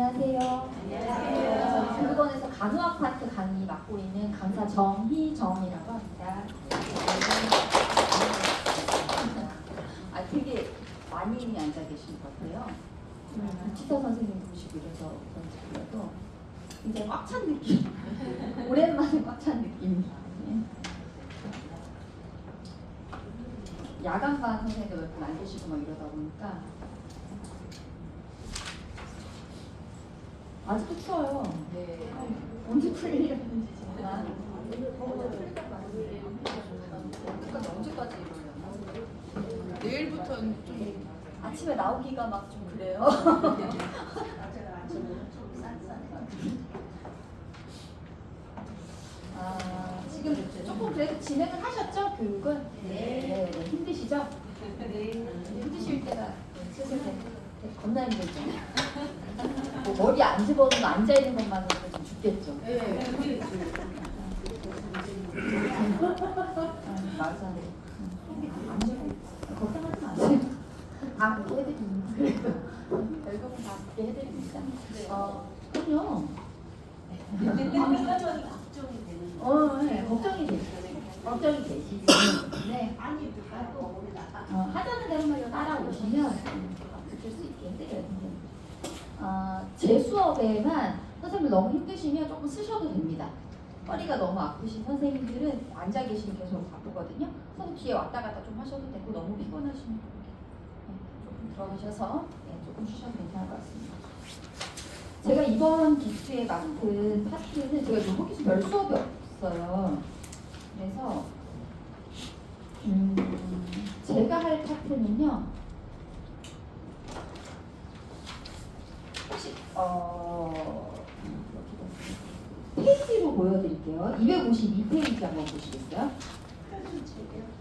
안녕하세요. 안녕하세요. 교육원에서 간호아파트 강의 맡고 있는 강사 정희정이라고 합니다. 되게 많이 앉아 계신 것 같아요. 박지서 선생님 보시고 이래서 그런지 몰라도 굉장히 꽉 찬 느낌. 오랜만에 꽉 찬 느낌입니다. 야간반 선생님도 몇 분 안 계시고 막 이러다 보니까 아직도 추워요. 네. 언제 풀리려는지 정말. 그러니까 언제까지 이러려나? 내일부터는 좀 아침에 나오기가 막 좀 그래요. 지금 조금 그래도 진행을 하셨죠? 교육은? 네. 힘드시죠? 힘드실 때가 슬슬 겁나 힘들죠? 뭐 머리 안 집어넣고 앉아있는 것만으로도 좀 죽겠죠? 맞아요. 걱정하지 마세요. 다 그렇게 해드립니다. 그래도 결국은 다 그렇게 해드립니다. 그럼요. 네, 걱정이 되시기 때문에 하자는 대로만 따라오시면 그럴 수 있게 해드려요. 제 수업에만 선생님 너무 힘드시면 조금 쓰셔도 됩니다. 허리가 너무 아프신 선생님들은 앉아 계시면 계속 바쁘거든요. 선생님 뒤에 왔다 갔다 좀 하셔도 되고 너무 피곤하시면 조금 들어가셔서 조금 쉬셔도 괜찮을 것 같습니다. 제가 이번 기수에 맡은 파트는 제가 이번 기수 별 수업이 없어요. 그래서 제가 할 파트는요. 혹시 페이지로 보여드릴게요. 252페이지 한번 보시겠어요?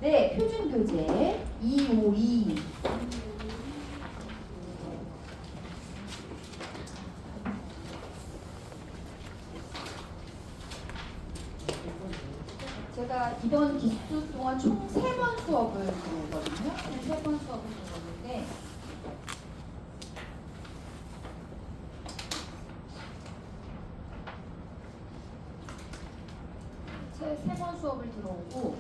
네, 표준 교재 252. 제가 이번 기수 동안 총 3번 수업을 들었거든요. 3번 수업을 들었는데 세 번 수업을 들어오고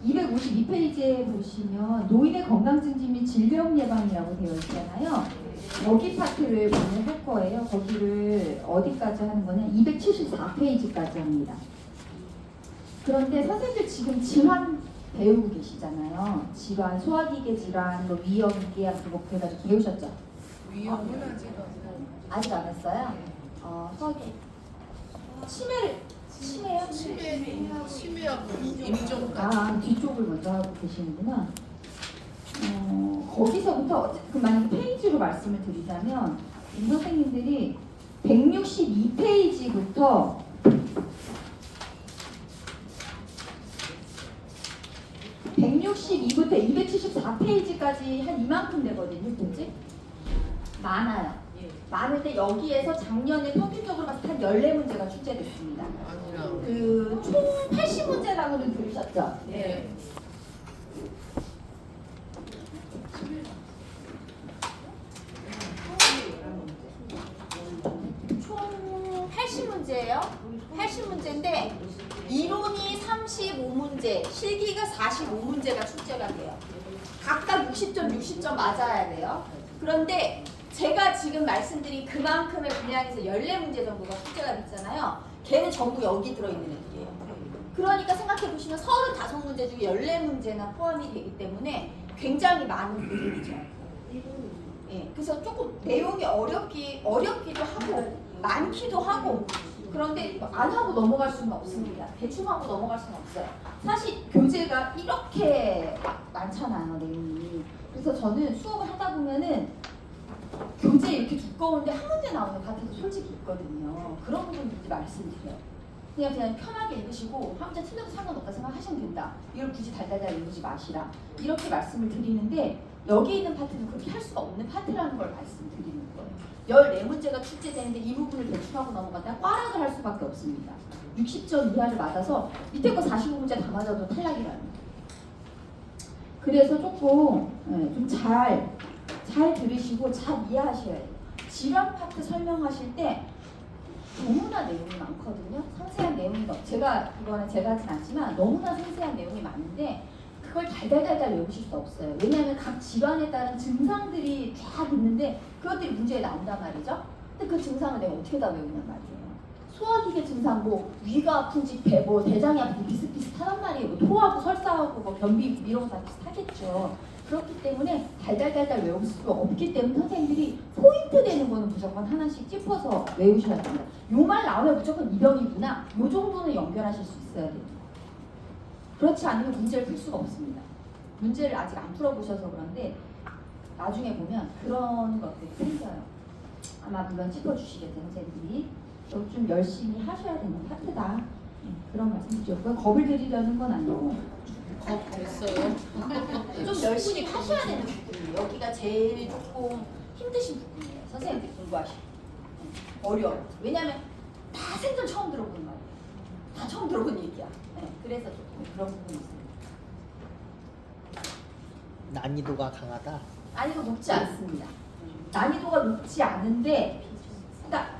252페이지에 보시면 노인의 건강 증진 및 질병 예방이라고 되어 있잖아요. 여기 파트를 오늘 할 거예요. 거기를 어디까지 하는 거는 274페이지까지 합니다. 그런데 선생님들 지금 질환 배우고 계시잖아요. 질환, 소화기계 질환, 뭐 위염기약 그거 해가지고 배우셨죠? 위험은 아직 안 했어요? 소화기 치매요? 치매하고 임종까지. 뒤쪽을 먼저 하고 계시는구나. 거기서부터 만약 페이지로 말씀을 드리자면 이 선생님들이 162페이지부터 162부터 274페이지까지 한 이만큼 되거든요. 그치? 많아요. 많은데 여기에서 작년에 평균적으로 봤을 때 한 14문제가 출제됐습니다. 총 80문제라고는 들으셨죠? 네. 총 80문제예요. 80문제인데 이론이 35문제, 실기가 45문제가 출제가 돼요. 각각 60점, 60점 맞아야 돼요. 그런데 제가 지금 말씀드린 그만큼의 분량에서 14문제 정도가 출제가 됐잖아요. 걔는 전부 여기 들어있는 애들이에요. 그러니까 생각해보시면 35문제 중에 14문제나 포함이 되기 때문에 굉장히 많은 부분이죠. 그래서 조금 내용이 어렵기도 하고 많기도 하고 그런데 안 하고 넘어갈 수는 없습니다. 대충 하고 넘어갈 수는 없어요. 사실 교재가 이렇게 많잖아요, 내용이. 그래서 저는 수업을 하다 보면은 교재 이렇게 두꺼운데 한 문제 나오는 파트도 솔직히 있거든요. 그런 부분 굳이 말씀드려요. 그냥 편하게 읽으시고 한 문제 틀려도 상관없다 생각하시면 된다. 이걸 굳이 달달달 읽지 마시라. 이렇게 말씀을 드리는데 여기 있는 파트는 그렇게 할 수가 없는 파트라는 걸 말씀드리는 거예요. 14문제가 출제되는데 이 부분을 대충하고 넘어간다 꽈락을 할 수밖에 없습니다. 60점 이하를 맞아서 밑에 거 45문제 다 맞아도 탈락이라는 거예요. 그래서 조금 좀 잘 들으시고 잘 이해하셔야 돼요. 질환 파트 설명하실 때 너무나 내용이 많거든요. 상세한 내용이 그거는 제가 하진 않지만 너무나 상세한 내용이 많은데 그걸 달달달달 외우실 수 없어요. 왜냐하면 각 질환에 따른 증상들이 쫙 있는데 그것들이 문제에 나온단 말이죠. 근데 그 증상을 내가 어떻게 다 외우냔 말이에요. 소화기계 증상 뭐 위가 아픈지 뭐 대장이 아픈지 비슷비슷하단 말이에요. 뭐 토하고 설사하고 뭐 변비 이런 거 다 비슷하겠죠. 그렇기 때문에 달달달달 외울 수가 없기 때문에 선생님들이 포인트 되는 거는 무조건 하나씩 짚어서 외우셔야 됩니다. 요 말 나오면 무조건 이 병이구나. 요 정도는 연결하실 수 있어야 돼요. 그렇지 않으면 문제를 풀 수가 없습니다. 문제를 아직 안 풀어보셔서 그런데 나중에 보면 그런 것들이 생겨요. 아마 물론 짚어주시겠죠, 선생님들이. 좀 열심히 하셔야 되는 파트다. 그런 말씀 드렸고요. 겁을 드리려는 건 아니고 겁 됐어요. 좀 열심히 하셔야 되는 부분이에요. 여기가 제일 조금 힘드신 부분이에요. 선생님들이 공부하시고 어려워요. 왜냐하면 다 생전 처음 들어보는 말이에요. 다 처음 들어본 얘기야. 네, 그래서 조금 그런 부분이 있습니다. 난이도가 강하다. 난이도 높지 않습니다. 난이도가 높지 않은데, 그러니까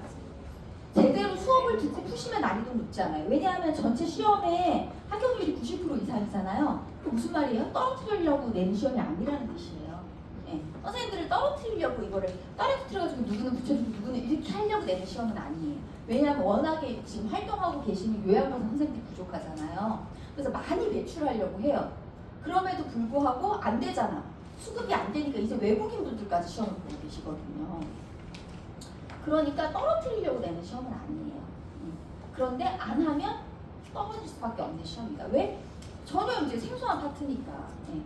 제대로 수업을 듣고 푸시면 난이도 높지 않아요. 왜냐하면 전체 시험에 합격률이 90% 이상이잖아요. 그 무슨 말이에요? 떨어뜨리려고 내는 시험이 아니라는 뜻이에요. 예. 선생님들을 떨어뜨리려고 이거를 떨어뜨려가지고 누구는 붙여주고 누구는 이렇게 하려고 내는 시험은 아니에요. 왜냐하면 워낙에 지금 활동하고 계시는 요양원서 선생님들이 부족하잖아요. 그래서 많이 배출하려고 해요. 그럼에도 불구하고 안 되잖아. 수급이 안 되니까 이제 외국인 분들까지 시험을 보고 계시거든요. 그러니까 떨어뜨리려고 내는 시험은 아니에요. 그런데 안 하면 떨어질 수밖에 없는 시험이다. 왜? 전혀 이제 생소한 파트니까. 예.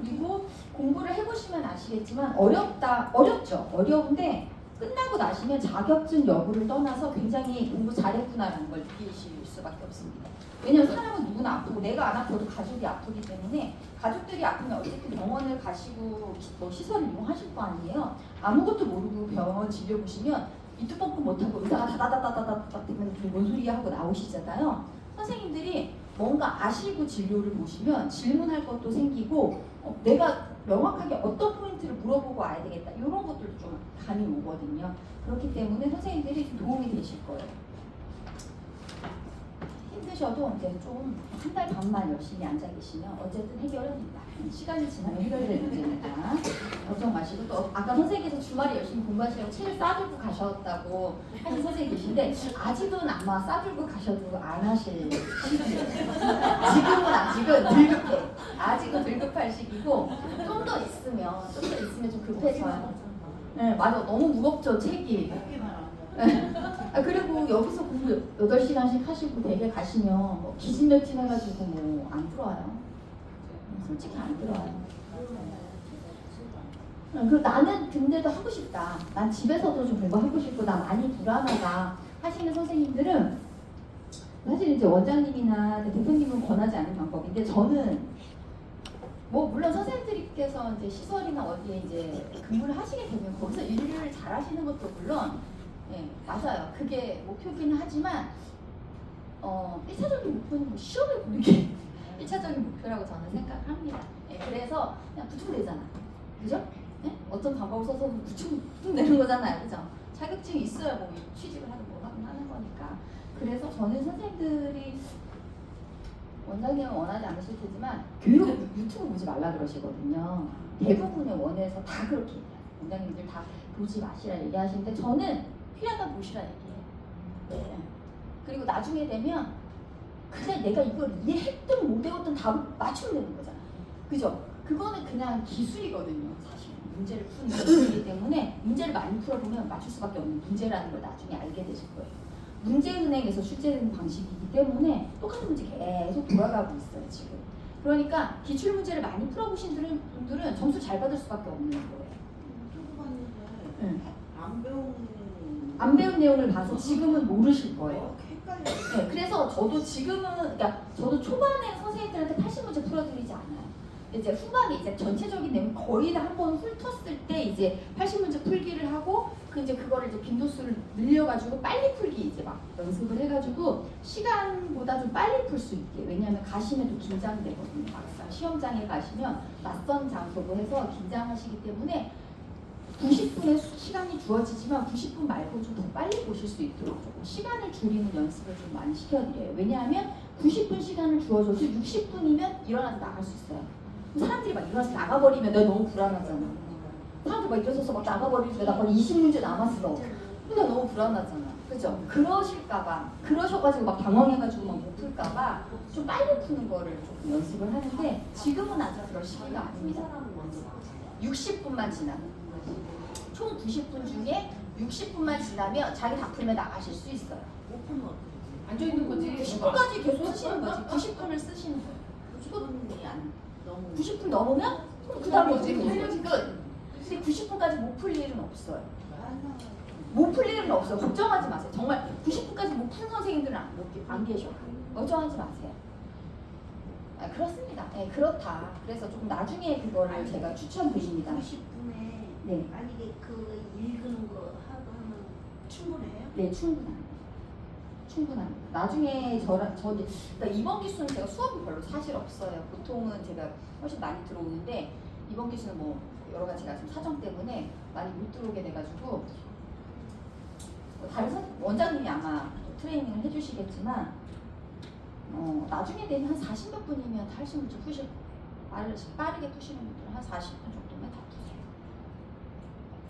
그리고 공부를 해보시면 아시겠지만 어렵죠. 어려운데 끝나고 나시면 자격증 여부를 떠나서 굉장히 공부 잘했구나라는 걸 느끼실 수밖에 없습니다. 왜냐하면 사람은 누구나 아프고 내가 안 아파도 가족이 아프기 때문에 가족들이 아프면 어쨌든 병원을 가시고 뭐 시설을 이용하실 거 아니에요. 아무것도 모르고 병원 진료 보시면 이도 뻥뻥 못하고 의사가 다다다다다다 되면 뭔 소리야 하고 나오시잖아요. 선생님들이 뭔가 아시고 진료를 보시면 질문할 것도 생기고 내가 명확하게 어떤 포인트를 물어보고 와야 되겠다 이런 것들도 좀 감이 오거든요. 그렇기 때문에 선생님들이 도움이 되실 거예요. 힘드셔도 이제 좀 한 달 반만 열심히 앉아 계시면 어쨌든 해결은 된다. 시간이 지나면 해결될 문제니까 걱정 마시고 또 아까 선생님께서 주말에 열심히 공부하시려고 책을 싸들고 가셨다고 하신 선생님이 계신데 아직은 아마 싸들고 가셔도 안 하실 시기예요. 지금은 아직은 들급해. 아직은 들급할 시기고 좀 더 있으면 좀 급해져요. 네, 맞아. 너무 무겁죠 책이. 그리고 여기서 공부 8시간씩 하시고 대개 가시면 뭐 기진맥진 해가지고 뭐 안 들어와요. 솔직히 안 들어와요. 그리고 나는 근데도 하고 싶다. 난 집에서도 좀 공부하고 싶고 나 많이 불안하다 하시는 선생님들은 사실 이제 원장님이나 대표님은 권하지 않는 방법인데 저는 뭐 물론 선생님들께서 이제 시설이나 어디에 이제 근무를 하시게 되면 거기서 일을 잘 하시는 것도 물론 예, 맞아요. 그게 목표기는 하지만 1차적인 목표는 뭐 시험을 보는 게 1차적인 목표라고 저는 생각합니다. 예, 그래서 그냥 부추면 되잖아. 그죠? 예? 어떤 방법을 써서 부추면 되는 거잖아요. 그죠? 자격증이 있어야 뭐 취직을 하든 뭐 하든 하는 거니까. 그래서 저는 선생님들이 원장님은 원하지 않으실 테지만 교육 유튜브 보지 말라 그러시거든요. 대부분의 원에서 다 그렇게 얘기해요. 원장님들 다 보지 마시라 얘기하시는데 저는 필요하다 보시라 얘기해요. 네. 그리고 나중에 되면 그냥 내가 이걸 이해했든 못 외웠든 답을 맞추면 되는 거잖아요. 그죠? 그거는 그냥 기술이거든요. 사실 문제를 푸는 기술이기 때문에 문제를 많이 풀어보면 맞출 수밖에 없는 문제라는 걸 나중에 알게 되실 거예요. 문제은행에서 출제되는 방식이기 때문에 똑같은 문제 계속 돌아가고 있어요 지금. 그러니까 기출 문제를 많이 풀어보신 분들은 점수 잘 받을 수밖에 없는 거예요. 응. 안 배운 내용을 봐서 지금은 모르실 거예요. 네, 그래서 저도 지금은 그러니까 저도 초반에 선생님들한테 80문제 풀어드리지 않아요. 이제 후반에 이제 전체적인 내용 거의 다 한번 훑었을 때 이제 80문제 풀기를 하고 이제 그거를 이제 빈도수를 늘려가지고 빨리 풀기 이제 막 연습을 해가지고 시간보다 좀 빨리 풀 수 있게. 왜냐하면 가시면 또 긴장되거든요. 막상 시험장에 가시면 낯선 장소고 해서 긴장하시기 때문에 90분의 시간이 주어지지만 90분 말고 좀 더 빨리 보실 수 있도록 조금 시간을 줄이는 연습을 좀 많이 시켜드려요. 왜냐하면 90분 시간을 주어줘서 60분이면 일어나서 나갈 수 있어요. 사람들이 막 일어나서 나가버리면 너 너무 불안하잖아. 사람들이 막 일어서서 막 나가버리면 나 거의 20문제 남았어. 근데 너무 불안하잖아. 그죠? 그러실까봐, 그러셔가지고 막 당황해가지고 막 못 풀까봐 좀 빨리 푸는 거를 조금 연습을 하는데 지금은 아직 그럴 시기가 아닙니다. 60분만 지나면. 총 90분 중에 60분만 지나면 자기 다 풀면 나가실 수 있어요. 앉아 있는 거지. 90분까지 계속 쓰시는 거지. 90분을 쓰시는 거예요. 90분이 안 너무 90분 넘으면 그 다음에 거지. 풀려지 끝. 근데 90분까지 못 풀 일은 없어요. 못 풀 일은 없어요. 걱정하지 마세요. 정말 90분까지 못 푸는 선생님들은 안 계셔. 걱정하지 마세요. 아, 그렇습니다. 네, 그렇다. 그래서 조금 나중에 그거를 제가 추천드립니다. 90분에 네. 만약에 그 읽는 거 하고 하면 충분해요? 네, 충분합니다. 충분합니다. 나중에 그러니까 이번 기수는 제가 수업이 별로 사실 없어요. 보통은 제가 훨씬 많이 들어오는데 이번 기수는 뭐 여러 가지 제가 좀 사정 때문에 많이 못 들어오게 돼가지고 다른 원장님이 아마 트레이닝을 해주시겠지만 나중에 되면 한 40몇 분이면 다 할 수 있는 줄 푸실 빠르게 푸시는 분들은 한 40분 정도면 다 푸세요.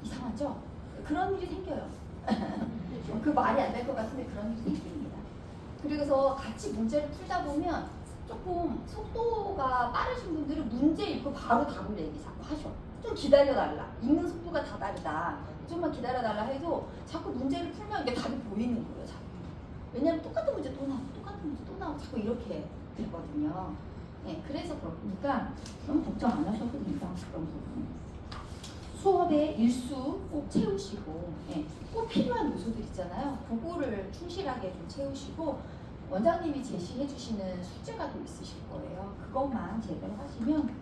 이상하죠? 그런 일이 생겨요. 그 말이 안 될 것 같은데 그런 일이 생깁니다. 그래서 같이 문제를 풀다 보면 조금 속도가 빠르신 분들은 문제 읽고 바로 답을 내기 자꾸 하셔. 좀 기다려달라. 읽는 속도가 다 다르다. 좀만 기다려달라 해도 자꾸 문제를 풀면 이게 답이 보이는 거예요. 자꾸. 왜냐하면 똑같은 문제 또 나오고 똑같은 문제 또 나오고 자꾸 이렇게 되거든요. 네, 그래서 그러니까 너무 걱정 안 하셔도 됩니다. 그런 부분. 수업의 일수 꼭 채우시고 꼭 필요한 요소들 있잖아요. 그거를 충실하게 좀 채우시고 원장님이 제시해 주시는 숙제가 또 있으실 거예요. 그것만 제대로 하시면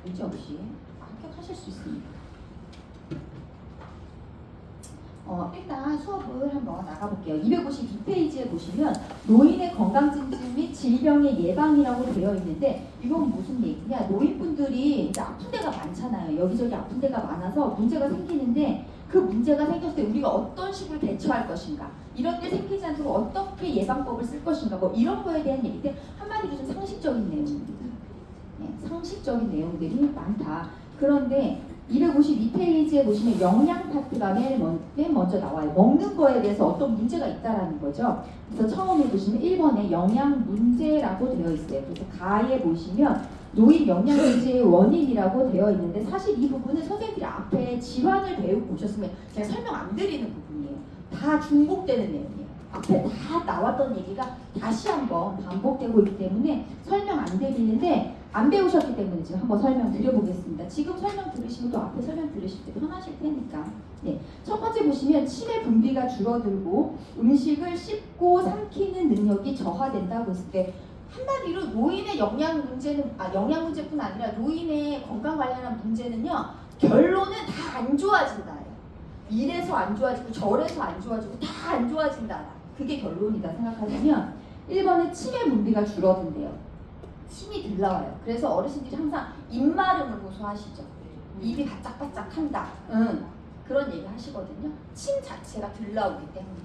문제 없이 합격하실 수 있습니다. 일단 수업을 한번 나가볼게요. 252페이지에 보시면 노인의 건강증진 및 질병의 예방이라고 되어 있는데 이건 무슨 얘기냐? 노인분들이 이제 아픈 데가 많잖아요. 여기저기 아픈 데가 많아서 문제가 생기는데 그 문제가 생겼을 때 우리가 어떤 식으로 대처할 것인가, 이런 게 생기지 않도록 어떻게 예방법을 쓸 것인가, 뭐 이런 거에 대한 얘기인데 한마디로 좀 상식적인 내용입니다. 상식적인 내용들이 많다. 그런데 252페이지에 보시면 영양 파트가 맨 먼저 나와요. 먹는 거에 대해서 어떤 문제가 있다라는 거죠. 그래서 처음에 보시면 1번에 영양 문제라고 되어 있어요. 그래서 가에 보시면 노인 영양 문제의 원인이라고 되어 있는데 사실 이 부분은 선생님들이 앞에 질환을 배우고 오셨으면 제가 설명 안 드리는 부분이에요. 다 중복되는 내용이에요. 앞에 다 나왔던 얘기가 다시 한번 반복되고 있기 때문에 설명 안 드리는데 안 배우셨기 때문에 지금 한번 설명 드려보겠습니다. 지금 설명 들으시면 또 앞에 설명 들으실 때 편하실 테니까. 네. 첫 번째 보시면 침의 분비가 줄어들고 음식을 씹고 삼키는 능력이 저하된다고 했을 때 한마디로 노인의 영양 문제뿐 아니라 노인의 건강 관련한 문제는요, 결론은 다 안 좋아진다. 이래서 안 좋아지고 저래서 안 좋아지고 다 안 좋아진다. 그게 결론이다 생각하시면 1번에 침의 분비가 줄어든대요. 침이 들 나와요. 그래서 어르신들이 항상 입마름을 호소하시죠. 입이 바짝바짝한다. 그런 얘기 하시거든요. 침 자체가 들 나오기 때문에.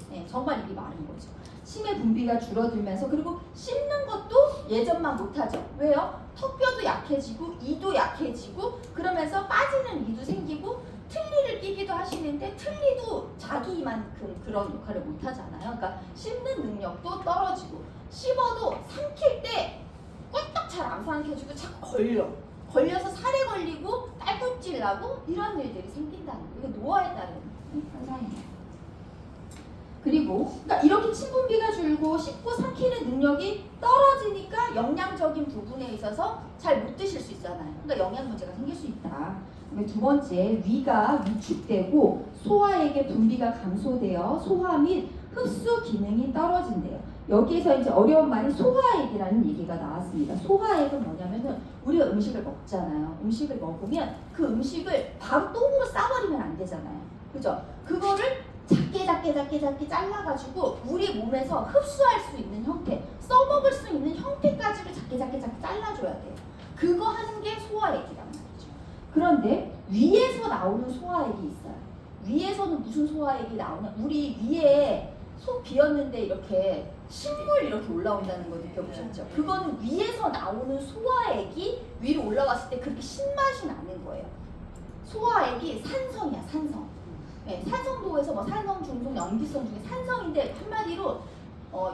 네, 정말 입이 마른 거죠. 침의 분비가 줄어들면서 그리고 씹는 것도 예전만 못하죠. 왜요? 턱뼈도 약해지고 이도 약해지고 그러면서 빠지는 이도 생기고 틀니를 끼기도 하시는데 틀니도 자기만큼 그런 역할을 못하잖아요. 그러니까 씹는 능력도 떨어지고 씹어도 삼킬 때 꿀떡 잘 안 삼켜지고 자꾸 걸려서 살에 걸리고 딸꾹질 나고 이런 일들이 생긴다는 거예요. 이게 노화에 따른 현상이에요. 그리고 그러니까 이렇게 침 분비가 줄고 씹고 삼키는 능력이 떨어지니까 영양적인 부분에 있어서 잘 못 드실 수 있잖아요. 그러니까 영양 문제가 생길 수 있다. 두 번째, 위가 위축되고 소화액의 분비가 감소되어 소화 및 흡수 기능이 떨어진대요. 여기에서 이제 어려운 말이 소화액이라는 얘기가 나왔습니다. 소화액은 뭐냐면은 우리가 음식을 먹잖아요. 음식을 먹으면 그 음식을 바로 똥으로 싸버리면 안 되잖아요. 그죠? 그거를 작게 잘라가지고 우리 몸에서 흡수할 수 있는 형태, 써먹을 수 있는 형태까지를 작게 잘라줘야 돼요. 그거 하는 게 소화액이란 말이죠. 그런데 위에서 나오는 소화액이 있어요. 위에서는 무슨 소화액이 나오냐? 우리 위에 속 비었는데 이렇게 식물 이렇게 올라온다는 거 느껴보셨죠? 그거는 위에서 나오는 소화액이 위로 올라왔을 때 그렇게 신맛이 나는 거예요. 소화액이 산성이야, 산성. 네, 산성도에서 뭐 산성, 중성, 염기성 중에 산성인데 한마디로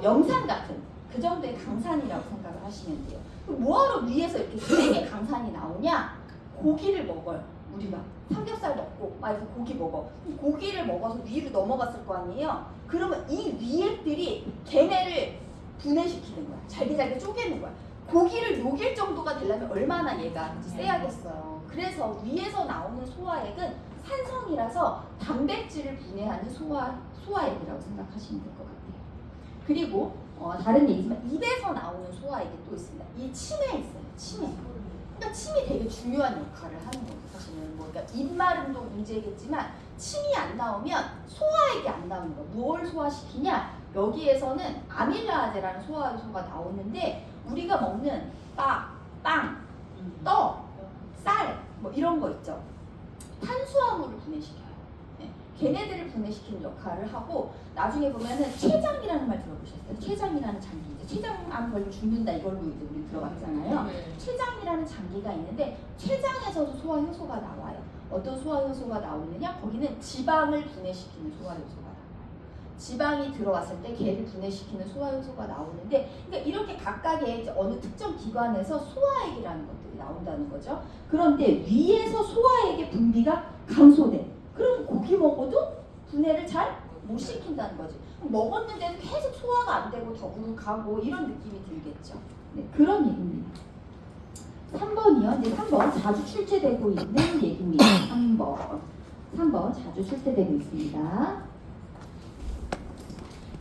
염산 같은 그 정도의 강산이라고 생각을 하시면 돼요. 그럼 뭐하러 위에서 이렇게 세게 강산이 나오냐? 고기를 먹어요. 우리가 삼겹살 먹고 막 이렇게 고기 먹어. 고기를 먹어서 위로 넘어갔을 거 아니에요. 그러면 이 위액들이 걔네를 분해시키는 거야. 잘게 쪼개는 거야. 고기를 녹일 정도가 되려면 얼마나 얘가 세야겠어요. 그래서 위에서 나오는 소화액은 산성이라서 단백질을 분해하는 소화액이라고 생각하시면 될 것 같아요. 그리고 다른 얘기지만 입에서 나오는 소화액이 또 있습니다. 이 침에 있어요. 침에. 그러니까 침이 되게 중요한 역할을 하는 거예요. 사실은 그러니까 입마름도 문제겠지만 침이 안 나오면 소화액이 안 나오는 거예요. 뭘 소화시키냐? 여기에서는 아밀라아제라는 소화효소가 나오는데 우리가 먹는 빵, 떡, 쌀 뭐 이런 거 있죠. 탄수화물을 분해시켜요. 네. 걔네들을 분해시키는 역할을 하고 나중에 보면은 췌장이라는 말 들어보셨어요? 췌장이라는 장기 이제 췌장암 걸리면 죽는다 이걸로 이제 우리 들어봤잖아요. 췌장이라는 장기가 있는데 췌장에서도 소화효소가 나와요. 어떤 소화효소가 나오느냐? 거기는 지방을 분해시키는 소화효소가 나와요. 지방이 들어왔을 때 걔를 분해시키는 소화효소가 나오는데 그러니까 이렇게 각각의 이제 어느 특정 기관에서 소화액이라는 것들이 나온다는 거죠. 그런데 위에서 소화액의 분비가 감소돼. 그럼 고기 먹어도 분해를 잘 못 시킨다는 거지. 먹었는데도 계속 소화가 안 되고 더부룩하고 이런 느낌이 들겠죠. 네, 그런 얘기입니다. 3번이요. 이제 3번 자주 출제되고 있는 얘기입니다. 3번 자주 출제되고 있습니다.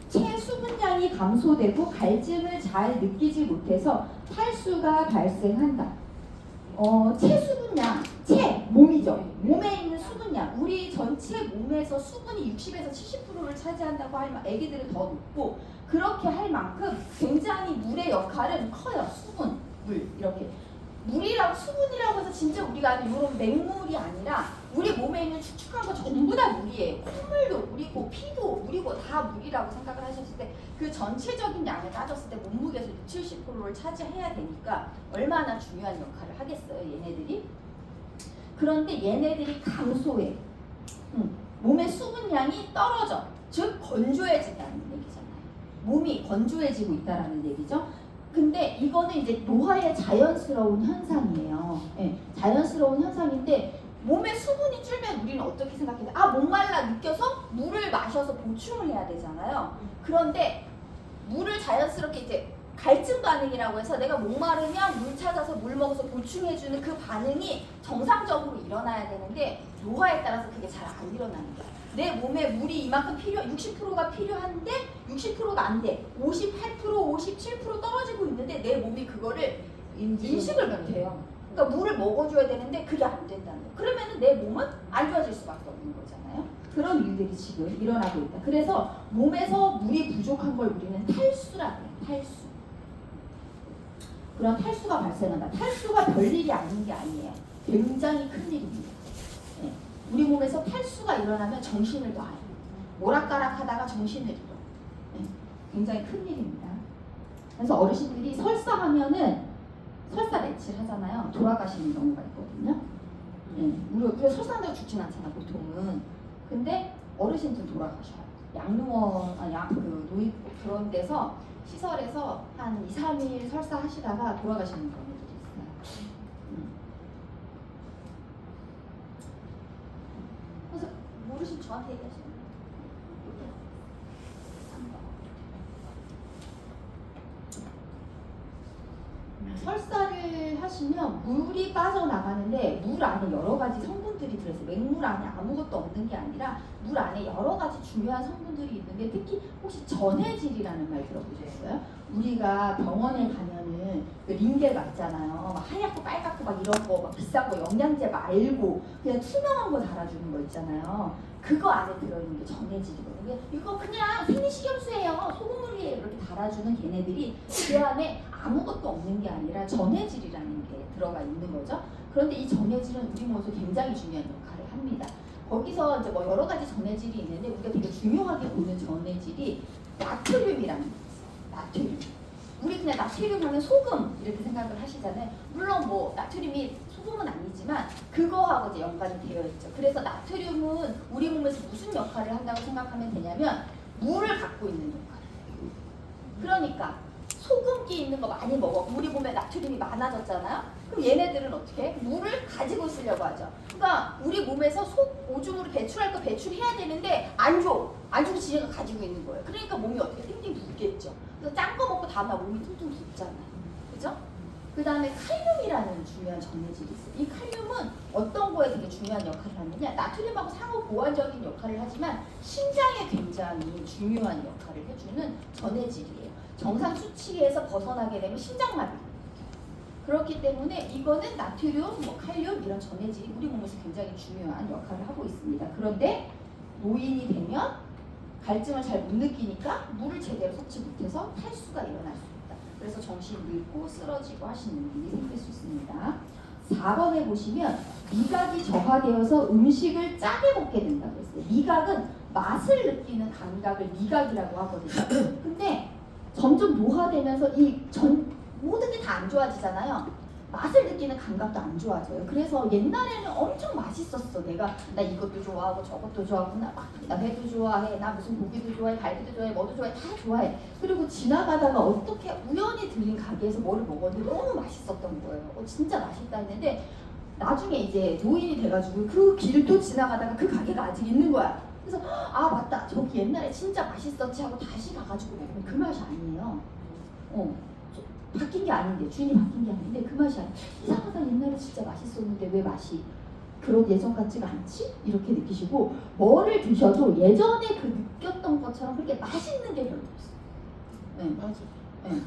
체수분량이 감소되고 갈증을 잘 느끼지 못해서 탈수가 발생한다. 체수분량, 몸이죠. 몸에 있는 수분량. 우리 전체 몸에서 수분이 60에서 70%를 차지한다고 하면 애기들은 더 높고 그렇게 할 만큼 굉장히 물의 역할은 커요. 수분, 물 이렇게. 물이라고 수분이라고 해서 진짜 우리가 아는 이런 맹물이 아니라 우리 몸에 있는 축축한 거 전부 다 물이에요. 콧물도 물이고 피도 물이고 다 물이라고 생각을 하셨을 때 그 전체적인 양을 따졌을 때 몸무게에서 60, 70%를 차지해야 되니까 얼마나 중요한 역할을 하겠어요, 얘네들이. 그런데 얘네들이 감소해. 몸의 수분량이 떨어져. 즉 건조해진다는 얘기잖아요. 몸이 건조해지고 있다는 얘기죠. 근데 이거는 이제 노화의 자연스러운 현상이에요. 네, 자연스러운 현상인데 몸에 수분이 줄면 우리는 어떻게 생각해요? 목말라 느껴서 물을 마셔서 보충을 해야 되잖아요. 그런데 물을 자연스럽게 이제 갈증 반응이라고 해서 내가 목마르면 물 찾아서 물 먹어서 보충해주는 그 반응이 정상적으로 일어나야 되는데 노화에 따라서 그게 잘 안 일어나는 거야. 내 몸에 물이 이만큼 60%가 필요한데 60%가 안 돼. 58%, 57% 떨어지고 있는데 내 몸이 그거를 인식을 못해요. 그러니까 물을 먹어줘야 되는데 그게 안 된다는 거예요. 그러면은 내 몸은 안 좋아질 수밖에 없는 거잖아요. 그런 일들이 지금 일어나고 있다. 그래서 몸에서 물이 부족한 걸 우리는 탈수라고 해요. 탈수. 그런 탈수가 발생한다. 탈수가 별일이 아닌 게 아니에요. 굉장히 큰 일입니다. 네. 우리 몸에서 탈수가 일어나면 정신을 놔요. 오락가락하다가 정신을 잃어. 네. 굉장히 큰 일입니다. 그래서 어르신들이 설사하면은 설사 며칠 하잖아요. 돌아가시는 경우가 있거든요. 네. 우리가 설사한다고 죽진 않잖아 보통은. 근데 어르신들 돌아가셔요. 양로원, 노입 그런 데서 시설에서 한 2, 3일 설사하시다가 돌아가시는 경우들이 있어요. 그래서 모르신 저한테 얘기하시는 거예요. 설사를 하시면 물이 빠져나가는데 물 안에 여러 가지 성분들이 들어있어요. 맹물 안에 아무것도 없는 게 아니라 물 안에 여러 가지 중요한 성분들이 있는데 특히 혹시 전해질이라는 말 들어보셨어요? 우리가 병원에 가면은 그 링겔 맞잖아요. 막 하얗고 빨갛고 막 이런 거 막 비싼 거 영양제 말고 그냥 투명한 거 달아주는 거 있잖아요. 그거 안에 들어있는 게 전해질이거든요. 이거 그냥 생리식염수예요. 소금물이에요. 이렇게 달아주는 걔네들이 그 안에 아무것도 없는 게 아니라 전해질이라는 게 들어가 있는 거죠. 그런데 이 전해질은 우리 몸에서 굉장히 중요한 역할을 합니다. 거기서 이제 뭐 여러 가지 전해질이 있는데 우리가 되게 중요하게 보는 전해질이 나트륨이라는 게 있어요. 나트륨. 우리 그냥 나트륨 하면 소금 이렇게 생각을 하시잖아요. 물론 뭐 나트륨이 소금은 아니지만 그거하고 이제 연관이 되어 있죠. 그래서 나트륨은 우리 몸에서 무슨 역할을 한다고 생각하면 되냐면 물을 갖고 있는 역할을. 그러니까 소금기 있는 거 많이 먹어. 우리 몸에 나트륨이 많아졌잖아요. 그럼 얘네들은 어떻게 해? 물을 가지고 있으려고 하죠. 그러니까 우리 몸에서 오줌으로 배출할 거 배출해야 되는데 안 줘. 안 주고 지네가 가지고 있는 거예요. 그러니까 몸이 어떻게 띵띵 붓겠죠. 그래서 짠 거 먹고 다음날 몸이 퉁퉁 붓잖아요. 그죠? 그 다음에 칼륨이라는 중요한 전해질이 있어요. 이 칼륨은 어떤 거에 되게 중요한 역할을 하느냐, 나트륨하고 상호 보완적인 역할을 하지만 신장에 굉장히 중요한 역할을 해주는 전해질이에요. 정상 수치에서 벗어나게 되면 신장마비. 그렇기 때문에 이거는 나트륨, 뭐 칼륨 이런 전해질이 우리 몸에서 굉장히 중요한 역할을 하고 있습니다. 그런데 노인이 되면 갈증을 잘 못 느끼니까 물을 제대로 섭취 못해서 탈수가 일어날 수 있다. 그래서 정신이 잃고 쓰러지고 하시는 일이 생길 수 있습니다. 4번에 보시면 미각이 저하되어서 음식을 짜게 먹게 된다고 했어요. 미각은 맛을 느끼는 감각을 미각이라고 하거든요. 근데 점점 노화되면서 모든 게 다 안 좋아지잖아요. 맛을 느끼는 감각도 안 좋아져요. 그래서 옛날에는 엄청 맛있었어. 나 이것도 좋아하고 저것도 좋아하고 나 회도 좋아해. 나 무슨 고기도 좋아해. 갈비도 좋아해. 뭐도 좋아해. 다 좋아해. 그리고 지나가다가 어떻게 우연히 들린 가게에서 뭐를 먹었는데 너무 맛있었던 거예요. 진짜 맛있다 했는데 나중에 이제 노인이 돼가지고 그 길을 또 지나가다가 그 가게가 아직 있는 거야. 그래서 아 맞다. 저기 옛날에 진짜 맛있었지 하고 다시 가가지고 먹으면 그 맛이 아니에요. 바뀐 게 아닌데, 주인이 바뀐 게 아닌데 그 맛이 아니야. 이상하다. 옛날에 진짜 맛있었는데 왜 맛이 그런 예전 같지가 않지? 이렇게 느끼시고 뭐를 드셔도 예전에 그 느꼈던 것처럼 그렇게 맛있는 게 별로 없어요. 네. 맞아. 네.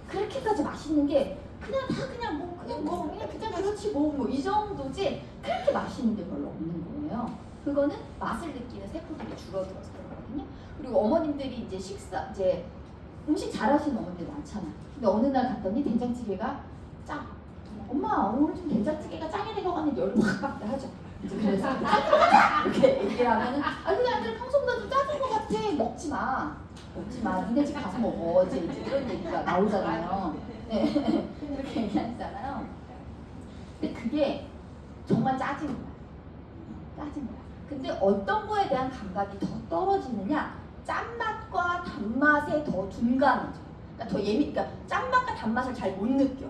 그렇게까지 맛있는 게 그냥 그렇지 뭐 이 정도지 그렇게 맛있는 게 별로 없는 거예요. 그거는 맛을 느끼는 세포들이 줄어들어서 그렇거든요. 그리고 어머님들이 이제 음식 잘하시는 어머니들 많잖아. 근데 어느 날 갔더니 된장찌개가 짜. 엄마 오늘 좀 된장찌개가 짜게 되어가는데 열이 확 하죠. 그래서 이렇게 얘기하면은 근데 아들 평소보다 좀 짜진 것 같아. 먹지 마. 니네 집 가서 먹어. 이제 이런 얘기가 나오잖아요. 네. 이렇게 얘기하잖아요. 근데 그게 정말 짜진 거야. 근데 어떤 거에 대한 감각이 더 떨어지느냐? 짠맛과 단맛에 더 둔감해져. 그러니까 짠맛과 단맛을 잘 못 느껴.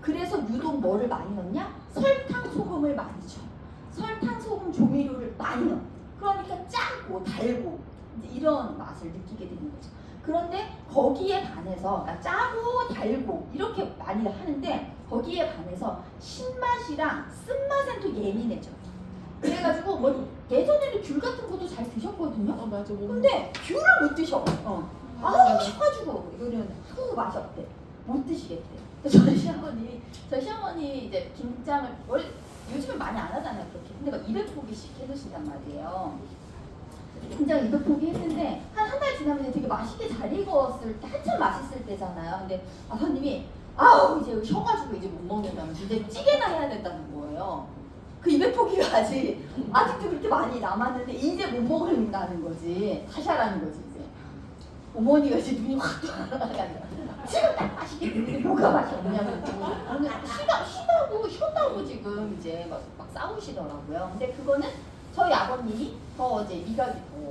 그래서 유독 뭐를 많이 넣냐? 설탕, 소금을 많이 줘. 설탕, 소금, 조미료를 많이 넣어. 그러니까 짜고 달고 이런 맛을 느끼게 되는 거죠. 그런데 거기에 반해서 그러니까 짜고 달고 이렇게 많이 하는데 거기에 반해서 신맛이랑 쓴맛엔 또 예민해져. 그래가지고 뭐 예전에는 귤 같은 것도 잘 드셨거든요. 맞아. 근데 귤을 못 드셔. 셔가지고 이거는 아무 맛이 없대. 못 드시겠대. 저희 시어머니 이제 김장을 원래 요즘은 많이 안 하잖아요. 그렇게. 근데 막 200포기씩 해주신단 말이에요. 김장 200포기 했는데 한 달 지나면 되게 맛있게 잘 익었을 때 한참 맛있을 때잖아요. 근데 아버님이 이제 쉬어가지고 이제 못 먹는다면서 이제 찌개나 해야 된다는 거예요. 그 200포기가 아직도 그렇게 많이 남았는데 이제 못 먹는다는 거지. 다시 하라는 거지 이제. 어머니가 이제 눈이 확 돌아가가지고 지금 딱 맛있겠는데 뭐가 맛이 없냐고. 오늘 쉬다고 지금 이제 막 싸우시더라고요. 근데 그거는 저희 아버님이 더 이제 미각이 더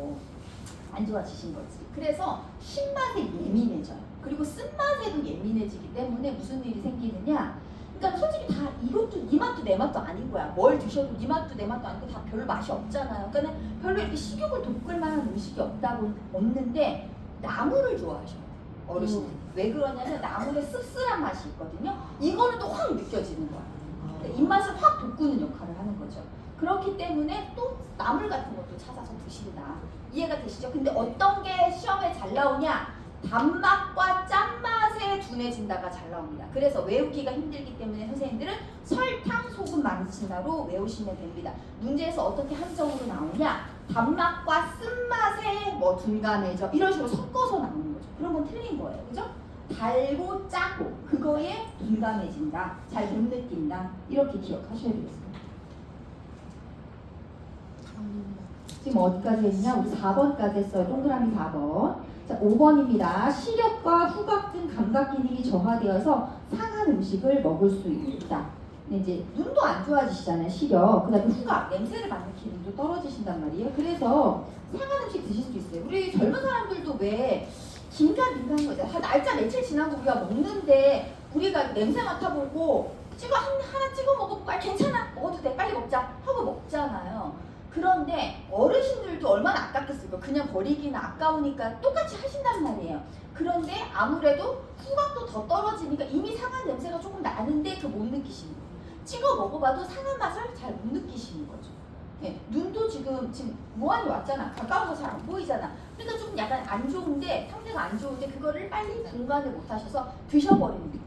안 좋아지신 거지. 그래서 신맛에 예민해져요. 그리고 쓴맛에도 예민해지기 때문에 무슨 일이 생기느냐? 그러니까 솔직히 다 이것도 네 맛도 내 맛도 아닌 거야. 뭘 드셔도 네 맛도 내 맛도 아니고 다 별로 맛이 없잖아요. 그러니까 별로 이렇게 식욕을 돋굴 만한 음식이 없는데 나물을 좋아하셔 어르신들. 왜 그러냐면 나물에 씁쓸한 맛이 있거든요. 이거는 또 확 느껴지는 거야. 입맛을 확 돋구는 역할을 하는 거죠. 그렇기 때문에 또 나물 같은 것도 찾아서 드신다. 이해가 되시죠? 근데 어떤 게 시험에 잘 나오냐? 단맛과 짠맛에 둔해진다가 잘 나옵니다. 그래서 외우기가 힘들기 때문에 선생님들은 설탕, 소금 많이 친다로 외우시면 됩니다. 문제에서 어떻게 함정으로 나오냐? 단맛과 쓴맛에 둔감해져. 이런 식으로 섞어서 나오는 거죠. 그런 건 틀린 거예요. 그죠? 달고 짜고 그거에 민감해진다. 잘 못 느낀다. 이렇게 기억하셔야 되겠습니다. 지금 어디까지 했냐? 우리 4번까지 했어요. 동그라미 4번. 자, 5번입니다. 시력과 후각 등 감각 기능이 저하되어서 상한 음식을 먹을 수 있다. 근데 이제 눈도 안 좋아지시잖아요. 시력. 그다음에 후각, 냄새를 맡는 기능도 떨어지신단 말이에요. 그래서 상한 음식 드실 수 있어요. 우리 젊은 사람들도 왜 긴가민가한 거죠. 한 날짜 며칠 지나고 우리가 먹는데 우리가 냄새 맡아보고 하나 찍어 먹어보고 괜찮아 먹어도 돼 빨리 먹자 하고 먹잖아요. 그런데 어르신들도 얼마나 아깝겠어요. 그냥 버리기는 아까우니까 똑같이 하신단 말이에요. 그런데 아무래도 후각도 더 떨어지니까 이미 상한 냄새가 조금 나는데 그 못 느끼시는 거예요. 찍어 먹어봐도 상한 맛을 잘 못 느끼시는 거죠. 네, 눈도 지금 무한히 왔잖아. 가까워서 잘 안 보이잖아. 그러니까 좀 약간 안 좋은데 상태가 안 좋은데 그거를 빨리 분간을 못 하셔서 드셔버리는 거예요.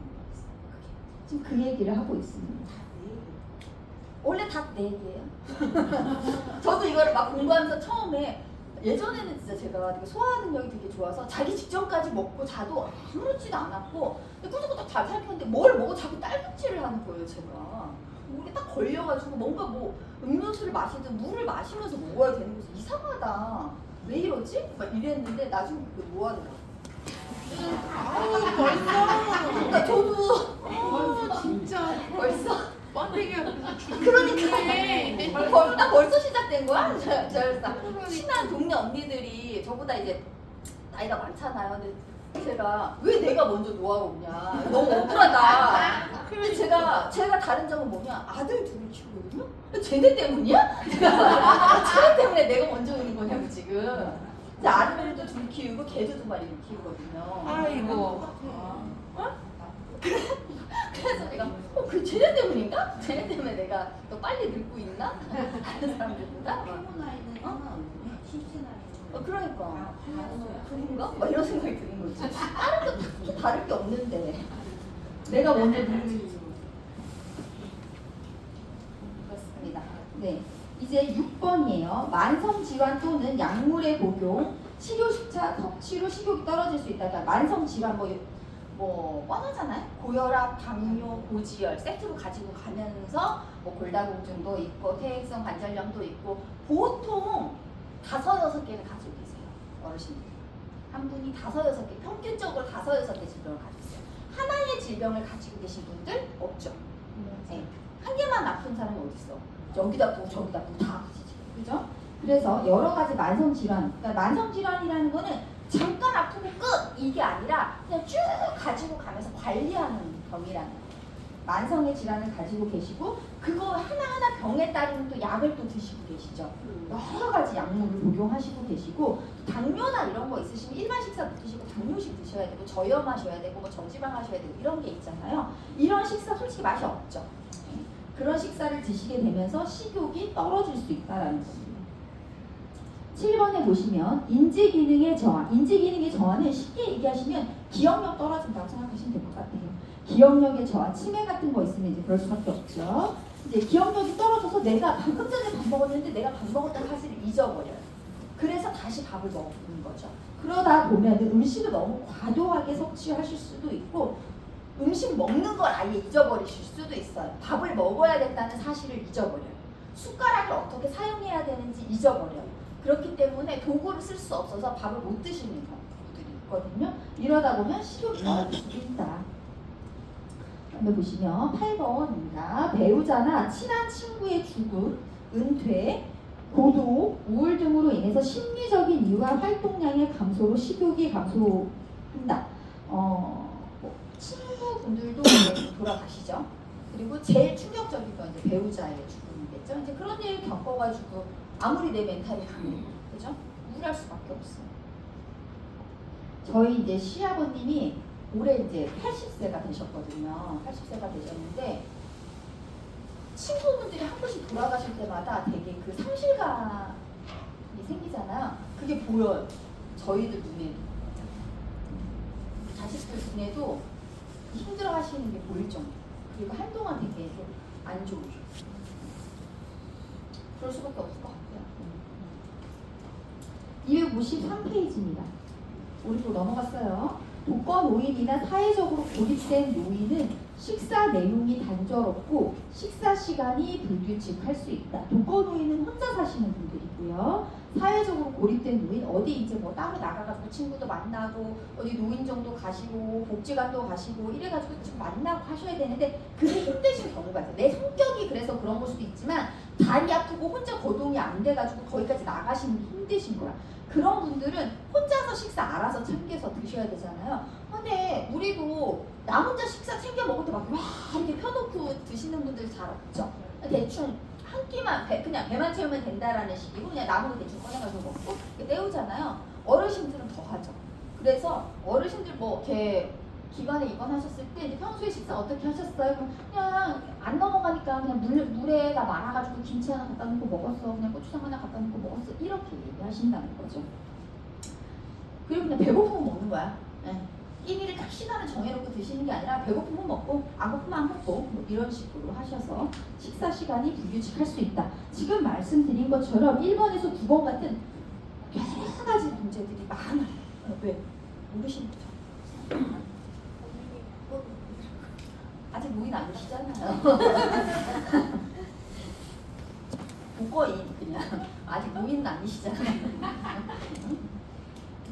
지금 그 얘기를 하고 있습니다. 원래 다 내 얘기예요. 저도 이거를 막 공부하면서 처음에 예전에는 진짜 제가 되게 소화 능력이 되게 좋아서 자기 직전까지 먹고 자도 아무렇지도 않았고 꾸덕꾸덕 잘 살폈는데 뭘 먹어 자꾸 딸꾹질을 하는 거예요 제가. 목에 딱 걸려가지고 뭔가 뭐 음료수를 마시든 물을 마시면서 먹어야 되는 거지 이상하다. 왜 이러지? 막 이랬는데 나중에 그게 뭐 하더라고요. 벌써. 그러니까 저도 진짜. 벌써 번데기가 그래서 그러니까 나 벌써 시작된 거야? 저 친한 동네 언니들이 저보다 이제 나이가 많잖아요. 근데 제가 왜 내가 먼저 노하러 오냐 너무 억울하다. 근데 제가 다른 점은 뭐냐 아들 둘을 키우거든요. 쟤네 때문이야? 쟤네 때문에 내가 먼저 오는 거냐고 지금. 이제 아들도 둘 키우고 개도 2마리 키우거든요. 아이고. 그래서 내가 그 쟤네 때문인가? 쟤네 때문에 내가 더 빨리 늙고 있나? 다른 사람들보다? 피부 나이는 하나 없네. 실제 나이는. 그러니까 그런가? 막 이런 생각이 드는 거지. 다른 게 딱히 다를 게 없는데 내가 먼저 늙는 그렇습니다. 네, 이제 6번이에요. 만성 질환 또는 약물의 복용, 치료 섭취로 식욕이 떨어질 수 있다. 그러니까 만성 질환 뭐 뻔하잖아요. 고혈압, 당뇨, 고지혈 세트로 가지고 가면서 뭐 골다공증도 있고 퇴행성 관절염도 있고 보통 5-6개는 가지고 계세요. 어르신들 한 분이 5-6개 평균적으로 5-6개 질병을 가지고 있어요. 하나의 질병을 가지고 계신 분들 없죠. 네. 한 개만 아픈 사람이 어디 있어? 여기다 아프고 저기다 아프고 다 아프지. 그죠? 그래서 여러 가지 만성 질환. 그러니까 만성 질환이라는 거는 잠깐 아프고 끝! 이게 아니라 그냥 쭉 가지고 가면서 관리하는 병이라는 거예요. 만성의 질환을 가지고 계시고 그거 하나하나 병에 따르는 또 약을 또 드시고 계시죠. 여러 가지 약물을 복용하시고 계시고 당뇨나 이런 거 있으시면 일반 식사 못 드시고 당뇨식 드셔야 되고 저염하셔야 되고 뭐 저지방 하셔야 되고 이런 게 있잖아요. 이런 식사 솔직히 맛이 없죠. 그런 식사를 드시게 되면서 식욕이 떨어질 수 있다라는 겁니다. 7번에 보시면 인지기능의 저하. 인지기능의 저하는 쉽게 얘기하시면 기억력 떨어진다고 생각하시면 될 것 같아요. 기억력의 저하, 치매 같은 거 있으면 이제 그럴 수밖에 없죠. 이제 기억력이 떨어져서 내가 방금 전에 밥 먹었는데 내가 밥 먹었다는 사실을 잊어버려요. 그래서 다시 밥을 먹는 거죠. 그러다 보면 음식을 너무 과도하게 섭취하실 수도 있고 음식 먹는 걸 아예 잊어버리실 수도 있어요. 밥을 먹어야 된다는 사실을 잊어버려요. 숟가락을 어떻게 사용해야 되는지 잊어버려요. 그렇기 때문에 도구를 쓸 수 없어서 밥을 못 드시는 경우들이 있거든요. 이러다 보면 식욕이 떨어질 수 있다. 한번 보시면 8번입니다. 배우자나 친한 친구의 죽음, 은퇴, 고독, 우울 등으로 인해서 심리적인 이유와 활동량의 감소로 식욕이 감소한다. 친구분들도 이제 돌아가시죠. 그리고 제일 충격적인 건 이제 배우자의 죽음이겠죠. 이제 그런 일 겪어가지고 아무리 내 멘탈이 강해도 그죠? 우울할 수밖에 없어요. 저희 이제 시아버님이 올해 이제 80세가 되셨거든요. 80세가 되셨는데 친구분들이 한 번씩 돌아가실 때마다 되게 그 상실감이 생기잖아요. 그게 보여요. 저희들 눈에도. 자식들 눈에도 힘들어 하시는 게 보일 정도. 그리고 한동안 되게 좀 안 좋으죠. 그럴 수밖에 없을 것 같아요. 253페이지입니다. 우리 또 넘어갔어요. 독거 노인이나 사회적으로 고립된 노인은 식사 내용이 단조롭고 식사 시간이 불규칙할 수 있다. 독거 노인은 혼자 사시는 분들이고요. 사회적으로 고립된 노인 어디 이제 뭐 따로 나가가지고 친구도 만나고 어디 노인정도 가시고 복지관도 가시고 이래가지고 좀 만나고 하셔야 되는데 그게 힘드신 경우가 있어요. 내 성격이 그래서 그런 걸 수도 있지만 다리 아프고 혼자 거동이 안 돼가지고 거기까지 나가시는 게 힘드신 거야. 그런 분들은 혼자서 식사 알아서 챙겨서 드셔야 되잖아요. 근데 우리도 나 혼자 식사 챙겨 먹을 때 막 와 이렇게 펴놓고 드시는 분들 잘 없죠. 대충 한 끼만 그냥 배만 채우면 된다라는 식이고 그냥 남은 거 대충 꺼내가지고 먹고 이렇게 때우잖아요. 어르신들은 더 하죠. 그래서 어르신들 뭐 이렇게 기관에 입원하셨을 때 이제 평소에 식사 어떻게 하셨어요? 그냥 안 넘어가니까 그냥 물에다 말아가지고 김치 하나 갖다 놓고 먹었어. 그냥 고추장 하나 갖다 놓고 먹었어. 이렇게 얘기하신다는 거죠. 그리고 그냥 배고프면 먹는 거야. 네. 끼니를 딱 시간을 정해놓고 드시는 게 아니라 배고프면 먹고 안 고프면 안 먹고 뭐 이런 식으로 하셔서 식사 시간이 불규칙할 수 있다. 지금 말씀드린 것처럼 1번에서 9번 같은 여러 가지 문제들이 많아요. 왜? 모르시는 거죠? 아직 노인 아니시잖아요. 독거인 그냥 아직 노인은 아니시잖아요.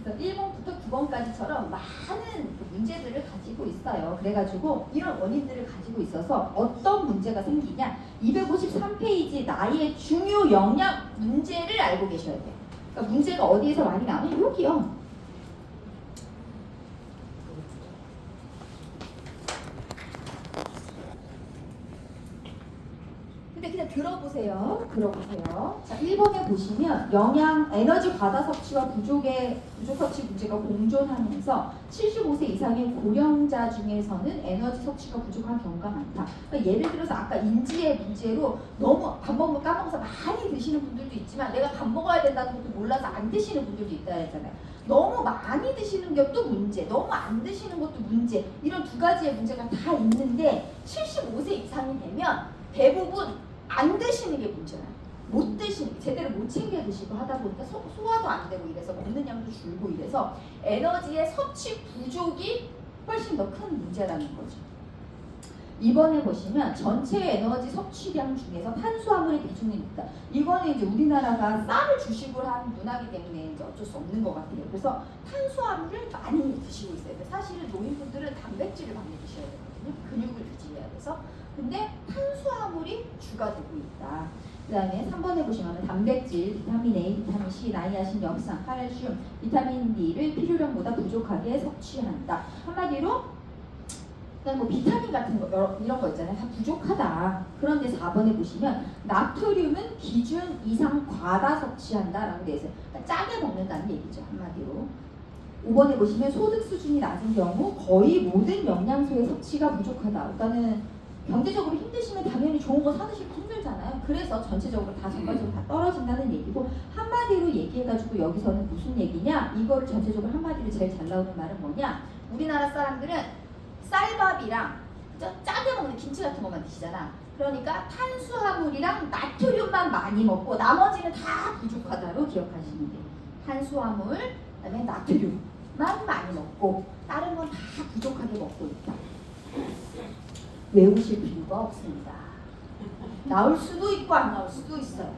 그래서 1번부터 9번까지처럼 많은 문제들을 가지고 있어요. 그래가지고 이런 원인들을 가지고 있어서 어떤 문제가 생기냐 253페이지 나이의 중요 영향 문제를 알고 계셔야 돼요. 그러니까 문제가 어디에서 많이 나오냐 여기요. 근데 그냥 들어보세요. 자, 1번에 보시면 영양, 에너지 과다 섭취와 부족 섭취 문제가 공존하면서 75세 이상의 고령자 중에서는 에너지 섭취가 부족한 경우가 많다. 그러니까 예를 들어서 아까 인지의 문제로 너무 밥 먹으면 까먹어서 많이 드시는 분들도 있지만 내가 밥 먹어야 된다는 것도 몰라서 안 드시는 분들도 있다 했잖아요. 너무 많이 드시는 것도 문제, 너무 안 드시는 것도 문제, 이런 두 가지의 문제가 다 있는데 75세 이상이 되면 대부분 안 드시는 게 문제예요. 못 드시는, 제대로 못 챙겨 드시고 하다 보니까 소화도 안 되고 이래서 먹는 양도 줄고 이래서 에너지의 섭취 부족이 훨씬 더 큰 문제라는 거죠. 이번에 보시면 전체 에너지 섭취량 중에서 탄수화물의 비중이 있다. 이거는 이제 우리나라가 쌀을 주식으로 한 문화이기 때문에 이제 어쩔 수 없는 것 같아요. 그래서 탄수화물을 많이 드시고 있어요. 사실은 노인분들은 단백질을 많이 드셔야 되거든요. 근육을 유지해야 돼서. 근데 탄수화물이 주가 되고 있다. 그 다음에 3번에 보시면 단백질, 비타민 A, 비타민 C, 나이아신, 엽산, 칼슘, 비타민 D를 필요량보다 부족하게 섭취한다. 한마디로 그냥 뭐 비타민 같은 거 이런 거 있잖아요. 다 부족하다. 그런데 4번에 보시면 나트륨은 기준 이상 과다 섭취한다라고 되어 있어요. 그러니까 짜게 먹는다는 얘기죠. 한마디로. 5번에 보시면 소득 수준이 낮은 경우 거의 모든 영양소의 섭취가 부족하다. 그러니까는 경제적으로 힘드시면 당연히 좋은 거 사드시기 힘들잖아요. 그래서 전체적으로 다 전반적으로 다 떨어진다는 얘기고 한마디로 얘기해가지고 여기서는 무슨 얘기냐? 이거를 전체적으로 한마디로 제일 잘 나오는 말은 뭐냐? 우리나라 사람들은 쌀밥이랑 그죠? 짜게 먹는 김치 같은 것만 드시잖아. 그러니까 탄수화물이랑 나트륨만 많이 먹고 나머지는 다 부족하다로 기억하시면 돼요. 탄수화물, 그다음에 나트륨만 많이 먹고 다른 건 다 부족하게 먹고 있다. 외우실 필요가 없습니다. 나올 수도 있고 안 나올 수도 있어요.